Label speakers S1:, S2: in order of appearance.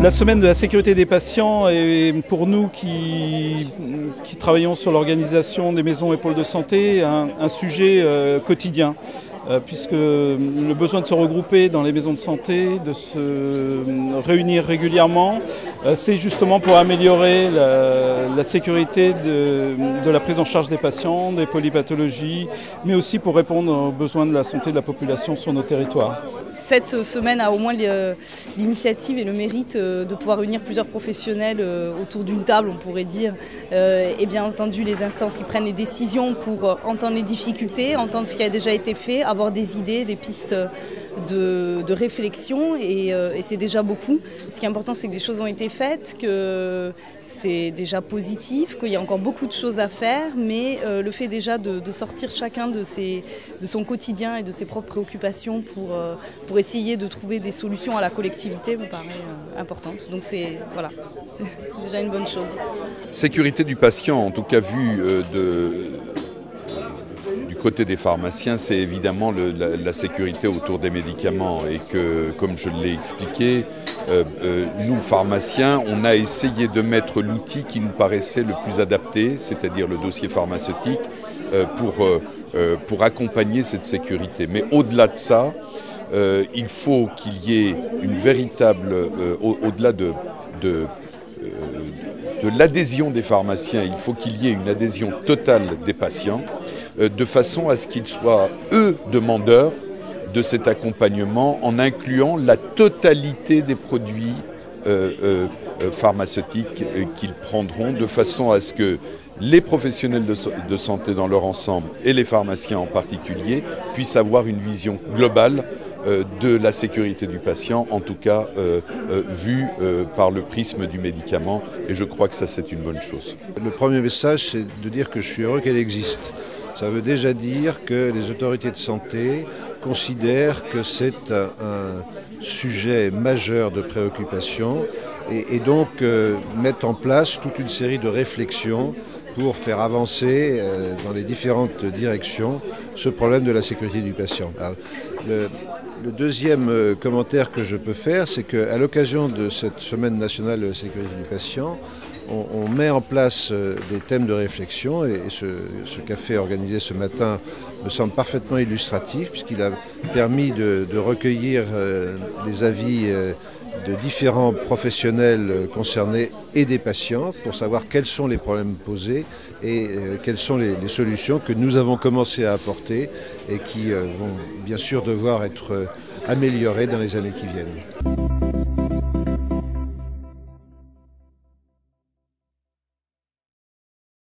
S1: La semaine de la sécurité des patients est pour nous qui travaillons sur l'organisation des maisons et pôles de santé un sujet quotidien. Puisque le besoin de se regrouper dans les maisons de santé, de se réunir régulièrement, c'est justement pour améliorer la sécurité de la prise en charge des patients, des polypathologies, mais aussi pour répondre aux besoins de la santé de la population sur nos territoires.
S2: Cette semaine a au moins l'initiative et le mérite de pouvoir réunir plusieurs professionnels autour d'une table, on pourrait dire, et bien entendu les instances qui prennent les décisions pour entendre les difficultés, entendre ce qui a déjà été fait, avoir des idées, des pistes de réflexion et c'est déjà beaucoup. Ce qui est important, c'est que des choses ont été faites, que c'est déjà positif, qu'il y a encore beaucoup de choses à faire, mais le fait déjà de sortir chacun de son quotidien et de ses propres préoccupations pour essayer de trouver des solutions à la collectivité me paraît importante. Donc c'est déjà une bonne chose.
S3: Sécurité du patient, en tout cas vu du côté des pharmaciens, c'est évidemment la sécurité autour des médicaments et que, comme je l'ai expliqué, nous pharmaciens, on a essayé de mettre l'outil qui nous paraissait le plus adapté, c'est-à-dire le dossier pharmaceutique, pour accompagner cette sécurité. Mais au-delà de ça, il faut qu'il y ait une véritable, au-delà de l'adhésion des pharmaciens, il faut qu'il y ait une adhésion totale des patients, de façon à ce qu'ils soient, eux, demandeurs de cet accompagnement en incluant la totalité des produits pharmaceutiques qu'ils prendront, de façon à ce que les professionnels de santé dans leur ensemble et les pharmaciens en particulier puissent avoir une vision globale de la sécurité du patient, en tout cas vue par le prisme du médicament, et je crois que ça c'est une bonne chose.
S4: Le premier message, c'est de dire que je suis heureux qu'elle existe. Ça veut déjà dire que les autorités de santé considèrent que c'est un sujet majeur de préoccupation et donc mettent en place toute une série de réflexions pour faire avancer dans les différentes directions ce problème de la sécurité du patient. Alors, le deuxième commentaire que je peux faire, c'est qu'à l'occasion de cette Semaine nationale de la sécurité du patient, on met en place des thèmes de réflexion et ce café organisé ce matin me semble parfaitement illustratif puisqu'il a permis de recueillir les avis de différents professionnels concernés et des patients pour savoir quels sont les problèmes posés et quelles sont les solutions que nous avons commencé à apporter et qui vont bien sûr devoir être améliorées dans les années qui viennent.